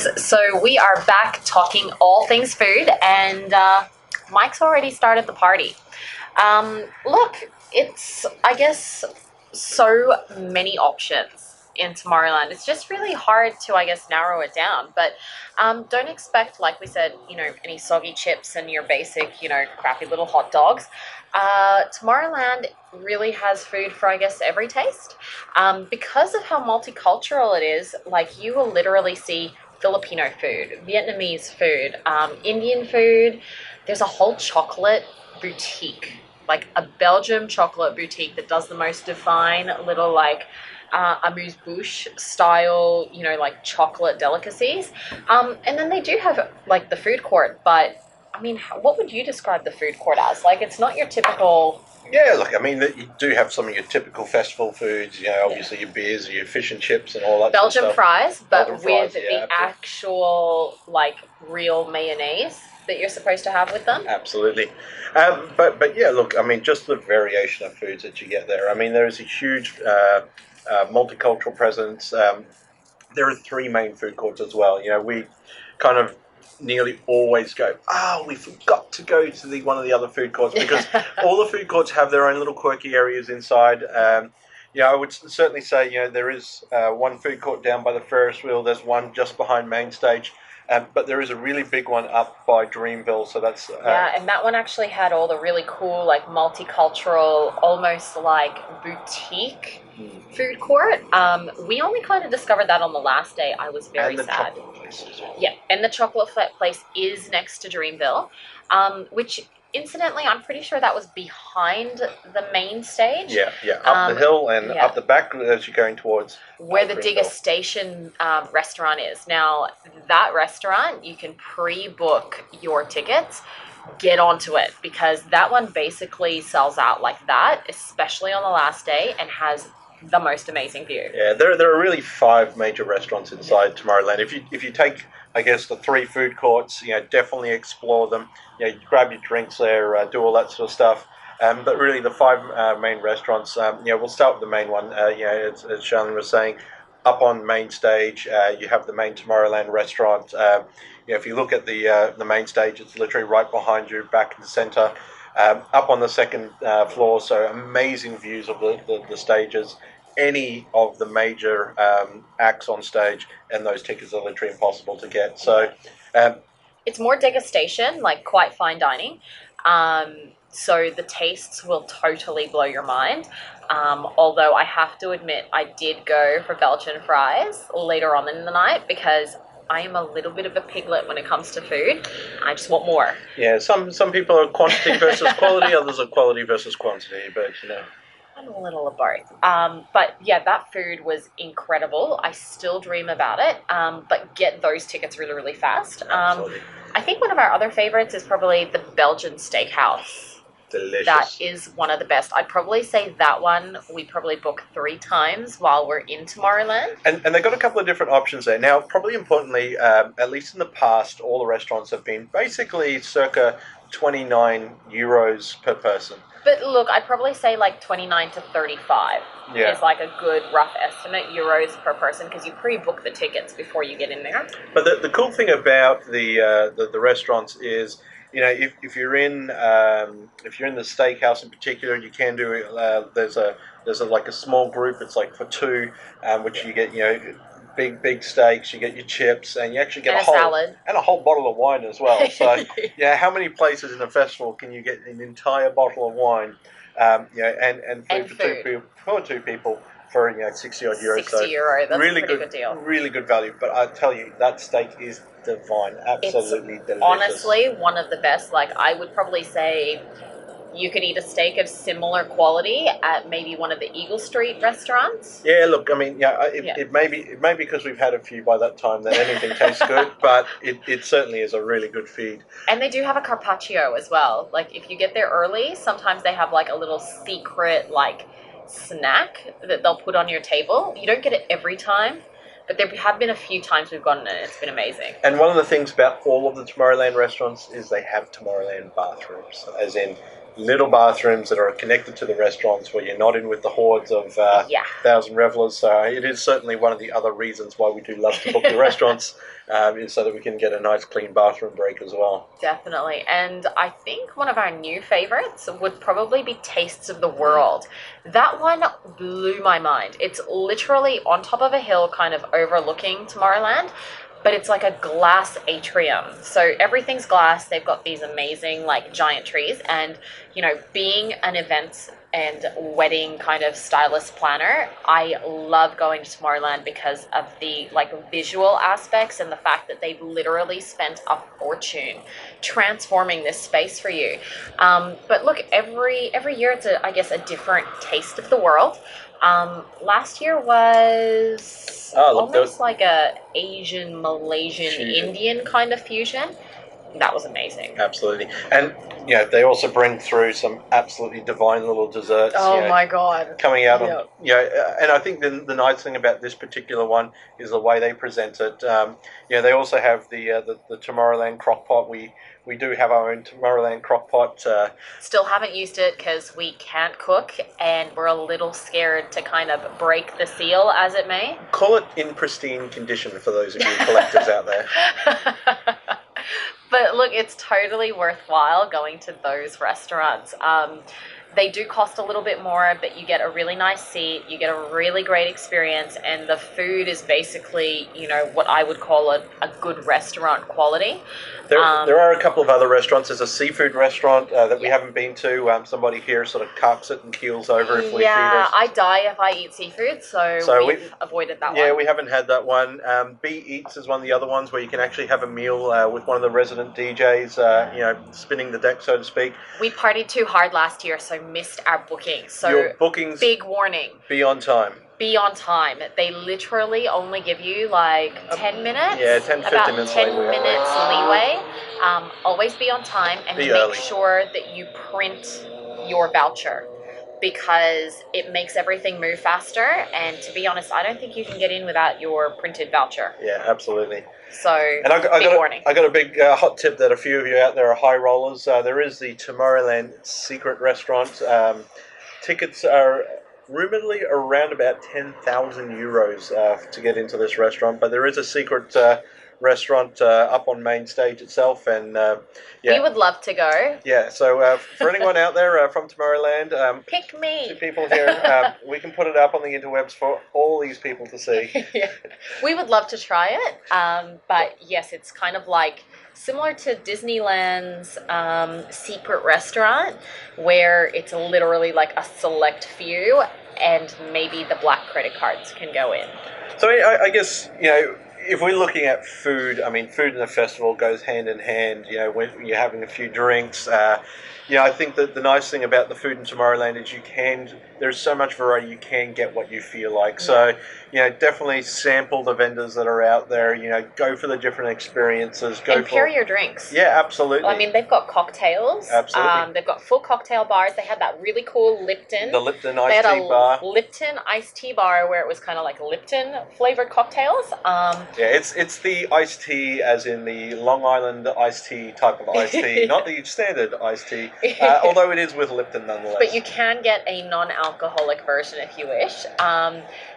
guys, so we are back talking all things food, and Mike's already started the party. Look, it's, I guess, so many options in Tomorrowland. It's just really hard to, I guess, narrow it down. But don't expect, like we said, any soggy chips and your basic, crappy little hot dogs. Tomorrowland really has food for, I guess, every taste. Because of how multicultural it is, like you will literally see Filipino food, Vietnamese food, Indian food. There's a whole chocolate boutique, like a Belgium chocolate boutique that does the most divine little amuse-bouche style, like chocolate delicacies. And then they do have like the food court, but I mean, what would you describe the food court as? Like, it's not your typical. Yeah, look, I mean, you do have some of your typical festival foods, obviously your beers, your fish and chips and all that Belgian sort of stuff. fries, but Belgian with fries, the yeah, actual, like, real mayonnaise that you're supposed to have with them. Absolutely. But yeah, look, I mean, just the variation of foods that you get there. I mean, there is a huge multicultural presence. There are three main food courts as well. We kind of nearly always go, we forgot to go to one of the other food courts, because all the food courts have their own little quirky areas inside. I would certainly say, there is one food court down by the Ferris wheel. There's one just behind main stage. But there is a really big one up by Dreamville, so that's... and that one actually had all the really cool, like, multicultural, almost like boutique food court. We only kind of discovered that on the last day. I was very sad. Chocolate place as well. Yeah, and the chocolate place is next to Dreamville, which... Incidentally, I'm pretty sure that was behind the main stage. Yeah, up the hill and up the back as you're going towards... where the Digger Station restaurant is. Now, that restaurant, you can pre-book your tickets. Get onto it, because that one basically sells out like that, especially on the last day, and has the most amazing view. Yeah, there are really 5 major restaurants inside Tomorrowland. If you take, I guess, the 3 food courts, definitely explore them. You grab your drinks there, do all that sort of stuff. But really, the 5 main restaurants. We'll start with the main one. As Charlene was saying, up on main stage, you have the main Tomorrowland restaurant. If you look at the main stage, it's literally right behind you, back in the center. Up on the second floor, so amazing views of the stages. Any of the major acts on stage, and those tickets are literally impossible to get. So it's more degustation, like quite fine dining. So the tastes will totally blow your mind. Although I have to admit, I did go for Belgian fries later on in the night, because I am a little bit of a piglet when it comes to food. I just want more. Yeah, some people are quantity versus quality, others are quality versus quantity, but I'm a little of both. But yeah, that food was incredible. I still dream about it. But get those tickets really, really fast. I think one of our other favorites is probably the Belgian Steakhouse. Delicious. That is one of the best. I'd probably say that one we probably book 3 times while we're in Tomorrowland. And they've got a couple of different options there. Now, probably importantly, at least in the past, all the restaurants have been basically circa 29 euros per person. But look, I'd probably say like 29 to 35 is like a good rough estimate, euros per person, because you pre-book the tickets before you get in there. But the cool thing about the restaurants is, if you're in the steakhouse in particular, you can do there's a small group. It's like for 2, which you get big steaks. You get your chips, and you actually get a salad and a whole bottle of wine as well. So how many places in a festival can you get an entire bottle of wine? And food for 2 people for 60 odd euros. 60 euro. That's really a pretty good deal. Really good value. But I tell you, that steak is divine. Absolutely delicious. Honestly, one of the best. Like, I would probably say you could eat a steak of similar quality at maybe one of the Eagle Street restaurants. Yeah, look, I mean, it may be because we've had a few by that time that anything tastes good, but it certainly is a really good feed. And they do have a carpaccio as well. Like, if you get there early, sometimes they have like a little secret like snack that they'll put on your table. You don't get it every time, but there have been a few times we've gone and it's been amazing. And one of the things about all of the Tomorrowland restaurants is they have Tomorrowland bathrooms, as in little bathrooms that are connected to the restaurants where you're not in with the hordes of thousand revelers. So it is certainly one of the other reasons why we do love to book the restaurants, is so that we can get a nice clean bathroom break as well. Definitely. And I think one of our new favorites would probably be Tastes of the World. That one blew my mind. It's literally on top of a hill, kind of overlooking Tomorrowland, but it's like a glass atrium. So everything's glass. They've got these amazing, like, giant trees. And, you know, being an events and wedding kind of stylist planner, I love going to Tomorrowland because of the, like, visual aspects and the fact that they've literally spent a fortune transforming this space for you. But look, every year it's I guess a different taste of the world. Last year was almost like a Asian, Malaysian, Fusion. Indian kind of fusion. That was amazing. Absolutely. And, you know, they also bring through some absolutely divine little desserts. Oh my God. Coming out on, you know, and I think the nice thing about this particular one is the way they present it. You know, they also have the Tomorrowland crock pot. We do have our own Tomorrowland crock pot. Still haven't used it because we can't cook and we're a little scared to kind of break the seal, as it may. Call it in pristine condition for those of you collectors out there. But look, it's totally worthwhile going to those restaurants. They do cost a little bit more, but you get a really nice seat, you get a really great experience, and the food is basically, you know, what I would call a good restaurant quality. There are a couple of other restaurants. There's a seafood restaurant that we haven't been to. Somebody here sort of carks it and keels over if we feed us. I die if I eat seafood, so we've avoided that one. Yeah, we haven't had that one. B Eats is one of the other ones where you can actually have a meal with one of the resident DJs, you know, spinning the deck, so to speak. We partied too hard last year, so missed our bookings. So your bookings, big warning. Be on time. Be on time. They literally only give you like 10 minutes. Yeah, 10, 15 minutes. About 10 minutes leeway. Always be on time and make sure that you print your voucher, because it makes everything move faster. And to be honest, I don't think you can get in without your printed voucher. Yeah, absolutely. So, and I got a big hot tip that a few of you out there are high rollers. There is the Tomorrowland secret restaurant. Tickets are rumoredly around about 10,000 euros to get into this restaurant, but there is a secret restaurant up on main stage itself, and we would love to go. Yeah, so for anyone out there from Tomorrowland, pick me. 2 people here. We can put it up on the interwebs for all these people to see. Yeah. We would love to try it, but yes, it's kind of like similar to Disneyland's secret restaurant, where it's literally like a select few, and maybe the black credit cards can go in. So I guess, you know, if we're looking at food, I mean, food in the festival goes hand in hand. You know, when you're having a few drinks, you know, I think that the nice thing about the food in Tomorrowland is there's so much variety, you can get what you feel like. So, you know, definitely sample the vendors that are out there, you know, go for the different experiences. Pair your drinks. Yeah, absolutely. I mean, they've got cocktails. Absolutely. They've got full cocktail bars. They had that really cool Lipton. The Lipton iced tea bar. Lipton iced tea bar where it was kind of like Lipton flavored cocktails. Yeah, it's the iced tea as in the Long Island iced tea type of iced tea, not the standard iced tea, although it is with Lipton nonetheless. But you can get a non-alcoholic version if you wish.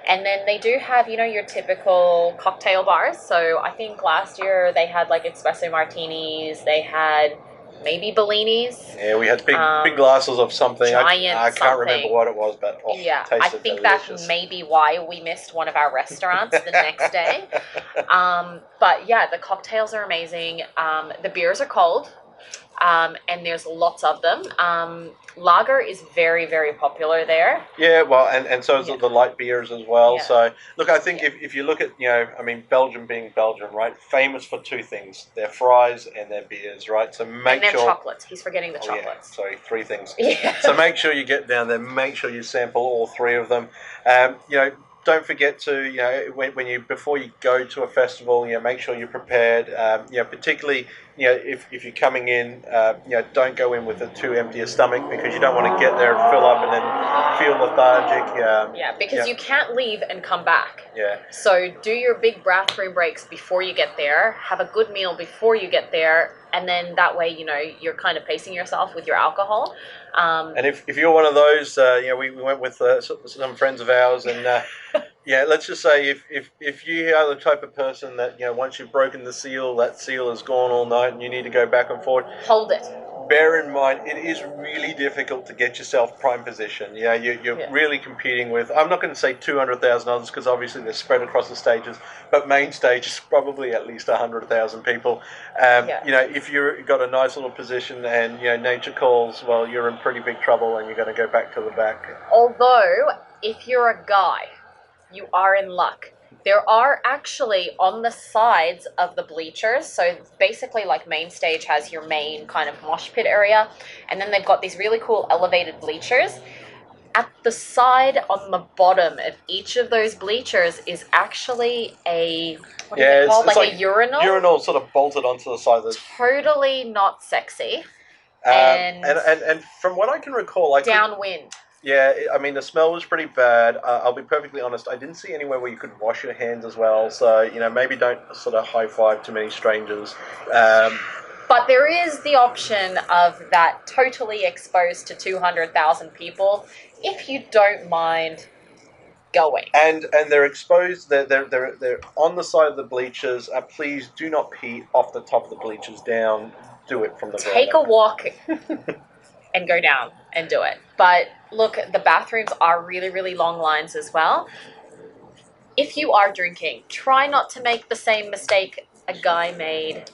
And then they do have, you know, your typical cocktail bars. So I think last year they had like espresso martinis. They had maybe Bellinis. Yeah, we had big glasses of something. I can't remember what it was, but I think delicious. That may be why we missed one of our restaurants the next day. But yeah, the cocktails are amazing. The beers are cold. And there's lots of them. Lager is very, very popular there. Yeah, well, and so is the light beers as well. Yeah. So, look, I think if you look at, you know, I mean, Belgium being Belgium, right? Famous for 2 things: their fries and their beers, right? So and their chocolates. He's forgetting the chocolates. Yeah, sorry, 3 things. Yeah. So make sure you get down there. Make sure you sample all 3 of them. You know, don't forget to, you know, before you go to a festival, you know, make sure you're prepared. You know, particularly, you know, if you're coming in, you know, don't go in with a too empty a stomach, because you don't want to get there, fill up, and then feel lethargic. Because you can't leave and come back. Yeah. So do your big bathroom breaks before you get there. Have a good meal before you get there, and then that way, you're kind of pacing yourself with your alcohol. And if you're one of those, we went with some friends of ours, and let's just say if you are the type of person that once you've broken the seal, that seal is gone all night, and you need to go back and forth, hold it. Bear in mind, it is really difficult to get yourself prime position. You're really competing with, I'm not going to say 200,000 others because obviously they're spread across the stages, but main stage is probably at least 100,000 people. If you've got a nice little position and nature calls, well, you're in pretty big trouble and you're going to go back to the back. Although, if you're a guy, you are in luck. There are actually on the sides of the bleachers, so basically like main stage has your main kind of mosh pit area, and then they've got these really cool elevated bleachers. At the side on the bottom of each of those bleachers is actually a, what is it called? Like a urinal? Urinal sort of bolted onto the side of the... Totally not sexy. And from what I can recall... downwind. Yeah, I mean, the smell was pretty bad. I'll be perfectly honest, I didn't see anywhere where you could wash your hands as well. So, maybe don't sort of high-five too many strangers. But there is the option of that totally exposed to 200,000 people, if you don't mind going. And they're exposed, they're on the side of the bleachers. Please do not pee off the top of the bleachers down. Do it from the ground. Take a walk and go down and do it. But look, the bathrooms are really, really long lines as well. If you are drinking, try not to make the same mistake a guy made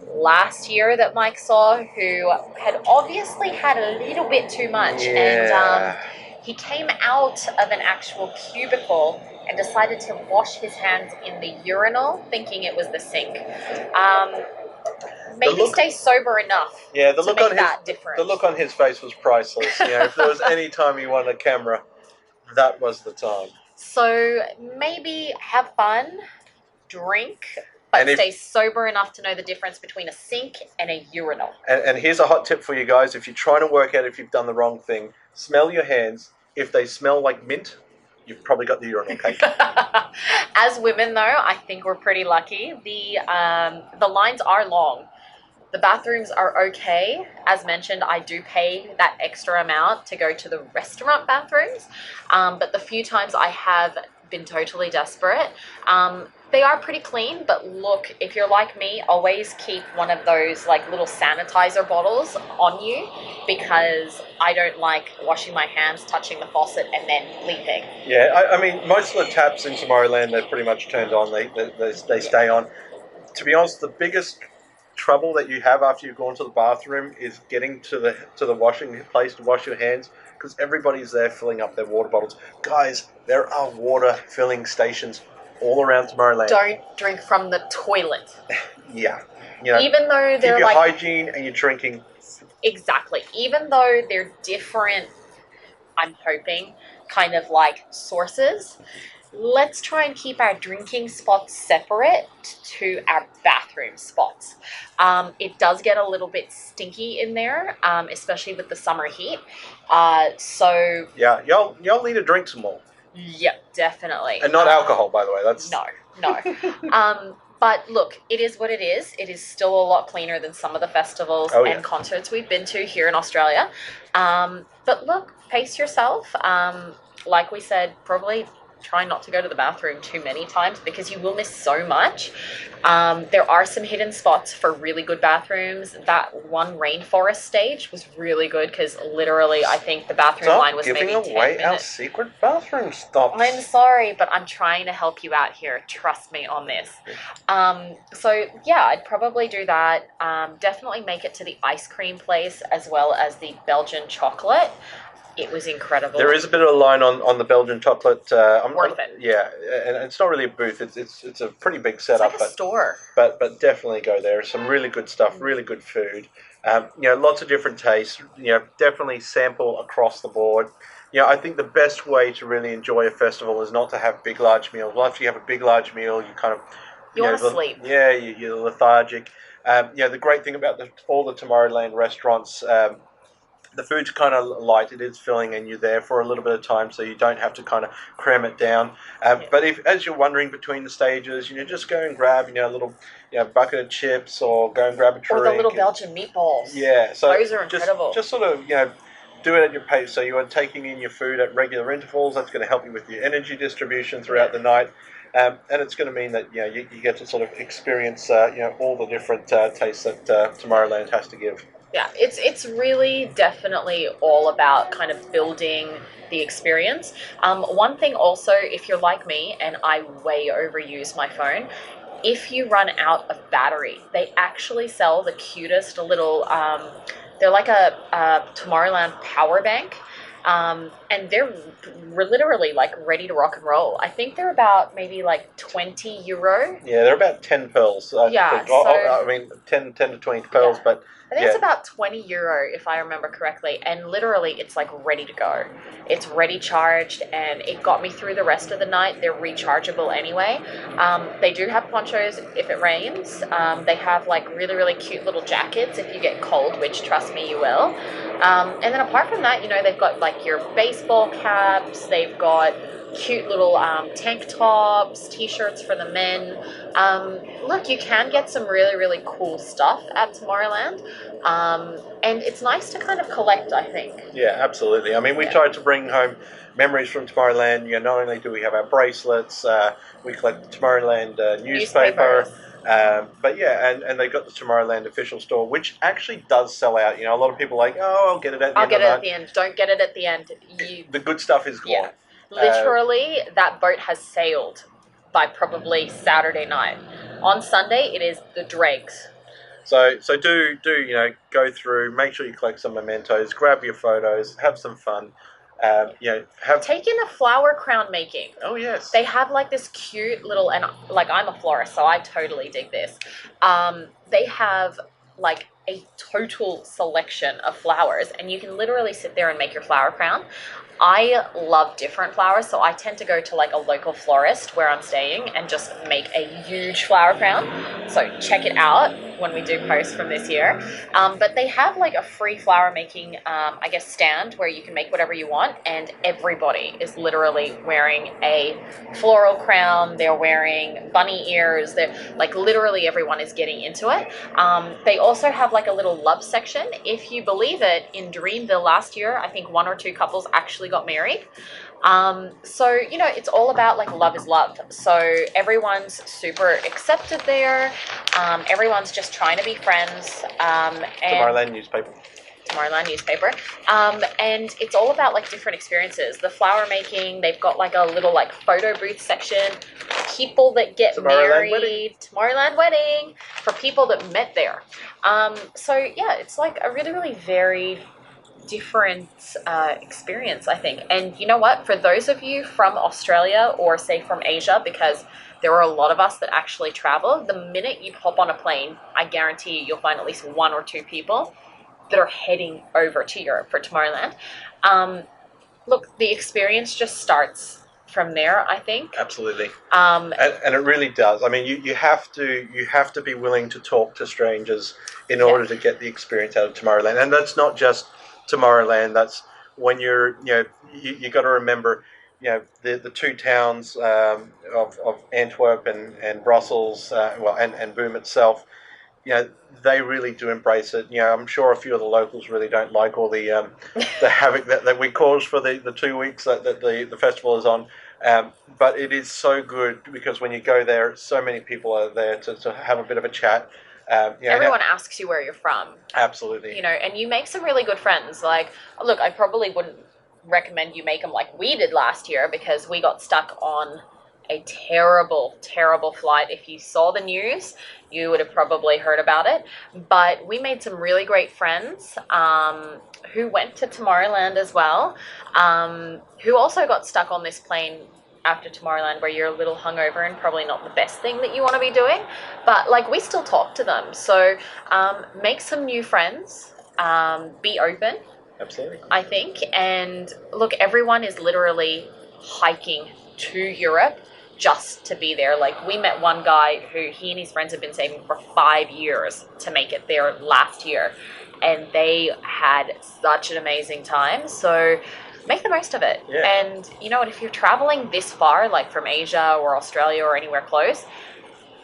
last year that Mike saw, who had obviously had a little bit too much. Yeah. And he came out of an actual cubicle and decided to wash his hands in the urinal, thinking it was the sink. Maybe stay sober enough to make that difference. The look on his face was priceless. If there was any time he wanted a camera, that was the time. So maybe have fun, drink, but stay sober enough to know the difference between a sink and a urinal. And here's a hot tip for you guys. If you're trying to work out if you've done the wrong thing, smell your hands. If they smell like mint, you've probably got the urinal cake. As women, though, I think we're pretty lucky. The lines are long. The bathrooms are okay. As mentioned, I do pay that extra amount to go to the restaurant bathrooms. But the few times I have been totally desperate, they are pretty clean. But look, if you're like me, always keep one of those like little sanitizer bottles on you, because I don't like washing my hands, touching the faucet, and then leaving. Yeah, I mean, most of the taps in Tomorrowland, they're pretty much turned on. They stay on. To be honest, the biggest trouble that you have after you've gone to the bathroom is getting to the washing place to wash your hands, because everybody's there filling up their water bottles. Guys, there are water filling stations all around Tomorrowland. Don't drink from the toilet. Yeah. Even though they're keep your hygiene and your drinking. Exactly. Even though they're different, I'm hoping, kind of like sources, let's try and keep our drinking spots separate to our bathroom spots. It does get a little bit stinky in there, especially with the summer heat. So yeah, y'all need to drink some more. Yep, definitely. And not alcohol, by the way. That's no. But look, it is what it is. It is still a lot cleaner than some of the festivals and concerts we've been to here in Australia. But look, pace yourself. Like we said, probably try not to go to the bathroom too many times, because you will miss so much. There are some hidden spots for really good bathrooms. That one rainforest stage was really good, because literally I think the bathroom line was maybe 10 minutes. Stop giving away our secret bathroom stops. I'm sorry, but I'm trying to help you out here. Trust me on this. So yeah, I'd probably do that. Definitely make it to the ice cream place as well as the Belgian chocolate. It was incredible. There is a bit of a line on the Belgian chocolate. Worth it. Yeah, and it's not really a booth. It's a pretty big setup. It's like a store. But definitely go there. Some really good stuff, really good food. Lots of different tastes. Definitely sample across the board. I think the best way to really enjoy a festival is not to have big, large meals. Well, after you have a big, large meal, you kind of... You want to sleep. Yeah, you're lethargic. The great thing about all the Tomorrowland restaurants... the food's kind of light, it is filling, and you're there for a little bit of time, so you don't have to kind of cram it down. But if, as you're wandering between the stages, just go and grab, a little, bucket of chips, or go and grab a drink. Or the little Belgian meatballs. Yeah, so those are incredible. Just sort of, do it at your pace. So you are taking in your food at regular intervals. That's going to help you with your energy distribution throughout the night. And it's going to mean that you get to sort of experience all the different tastes that Tomorrowland has to give. Yeah, it's really definitely all about kind of building the experience. One thing also, if you're like me and I way overuse my phone, if you run out of battery, they actually sell the cutest little, they're like a Tomorrowland power bank. And they're literally like ready to rock and roll. I think they're about maybe like €20. Yeah, they're about 10 pearls. Yeah, I mean 10 to 20 pearls, yeah. but I think it's about €20 if I remember correctly, and literally it's like ready to go. It's ready charged, and it got me through the rest of the night. They're rechargeable anyway. They do have ponchos if it rains. They have like really, really cute little jackets if you get cold, which trust me you will. And then apart from that, they've got like your baseball caps. They've got cute little tank tops, t-shirts for the men. Look, you can get some really, really cool stuff at Tomorrowland. And it's nice to kind of collect, I think. Yeah, absolutely. I mean, we tried to bring home memories from Tomorrowland. Not only do we have our bracelets, we collect the Tomorrowland newspaper. But yeah, and they got the Tomorrowland official store, which actually does sell out. A lot of people are like, oh, I'll get it at the end. I'll get it at the end. Don't get it at the end. The good stuff is gone. Yeah. Literally, that boat has sailed by probably Saturday night. On Sunday, it is the dregs. So do go through, make sure you collect some mementos, grab your photos, have some fun. Take in a flower crown making. Oh yes. They have like this cute little, and like I'm a florist, so I totally dig this. They have like a total selection of flowers, and you can literally sit there and make your flower crown. I love different flowers, so I tend to go to like a local florist where I'm staying and just make a huge flower crown. So check it out when we do post from this year. But they have like a free flower making, stand where you can make whatever you want, and everybody is literally wearing a floral crown. They're wearing bunny ears. They're like literally everyone is getting into it. They also have like a little love section. If you believe it, in Dreamville last year, I think 1 or 2 couples actually got married. So it's all about like love is love. So everyone's super accepted there. Everyone's just trying to be friends. Tomorrowland newspaper. And it's all about like different experiences. The flower making, they've got like a little like photo booth section. People that get married, Tomorrowland wedding for people that met there. So yeah, it's like a really, really varied, different experience, I think. And you know what? For those of you from Australia or say from Asia, because there are a lot of us that actually travel, the minute you hop on a plane, I guarantee you'll find at least 1 or 2 people that are heading over to Europe for Tomorrowland. Look, the experience just starts from there, I think. Absolutely. And it really does. I mean, you have to be willing to talk to strangers in order to get the experience out of Tomorrowland. And that's not just Tomorrowland. That's when you got to remember, the 2 towns of Antwerp and Brussels, and Boom itself. They really do embrace it. I'm sure a few of the locals really don't like all the havoc that we cause for the 2 weeks that the festival is on. But it is so good because when you go there, so many people are there to have a bit of a chat. Everyone asks you where you're from. Absolutely. And you make some really good friends. Like, look, I probably wouldn't recommend you make them like we did last year because we got stuck on a terrible, terrible flight. If you saw the news, you would have probably heard about it. But we made some really great friends who went to Tomorrowland as well, who also got stuck on this plane after Tomorrowland where you're a little hungover and probably not the best thing that you want to be doing. But like we still talk to them. So make some new friends, be open. Absolutely. I think. And look, everyone is literally hiking to Europe just to be there. Like, we met one guy who he and his friends have been saving for 5 years to make it there last year, and they had such an amazing time. So make the most of it. Yeah. And you know what, if you're traveling this far, like from Asia or Australia or anywhere close,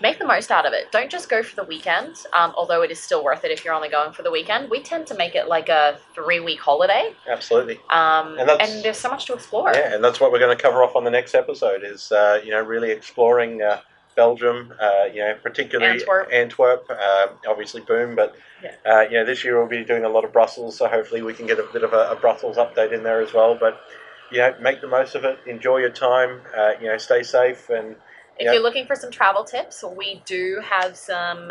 make the most out of it. Don't just go for the weekend, although it is still worth it if you're only going for the weekend. We tend to make it like a 3-week holiday. Absolutely. And there's so much to explore. Yeah, and that's what we're going to cover off on the next episode is, really exploring Belgium, particularly Antwerp, obviously Boom, but, this year we'll be doing a lot of Brussels, so hopefully we can get a bit of a Brussels update in there as well. But, make the most of it, enjoy your time, stay safe, and if you're looking for some travel tips, we do have some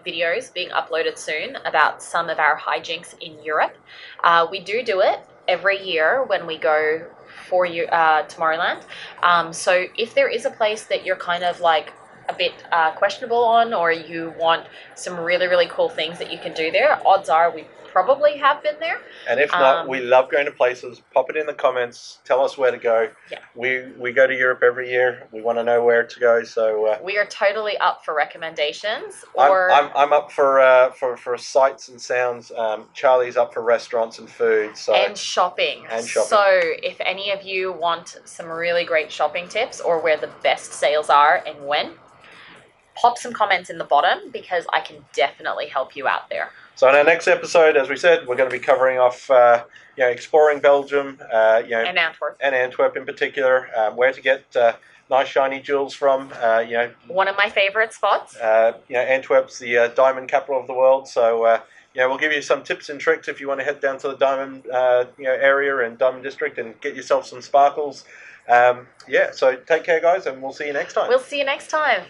videos being uploaded soon about some of our hijinks in Europe. We do it every year when we go for Tomorrowland. So if there is a place that you're kind of like a bit questionable on, or you want some really, really cool things that you can do there, odds are we probably have been there. And if not, we love going to places. Pop it in the comments. Tell us where to go. Yeah. We go to Europe every year. We want to know where to go. So we are totally up for recommendations. I'm up for sights and sounds. Charlie's up for restaurants and food. And shopping. So if any of you want some really great shopping tips, or where the best sales are and when, pop some comments in the bottom, because I can definitely help you out there. So in our next episode, as we said, we're going to be covering off, exploring Belgium, and Antwerp. And Antwerp in particular, where to get nice shiny jewels from. One of my favorite spots. Antwerp's the diamond capital of the world. So we'll give you some tips and tricks if you want to head down to the diamond area and diamond district and get yourself some sparkles. So take care, guys, and we'll see you next time. We'll see you next time.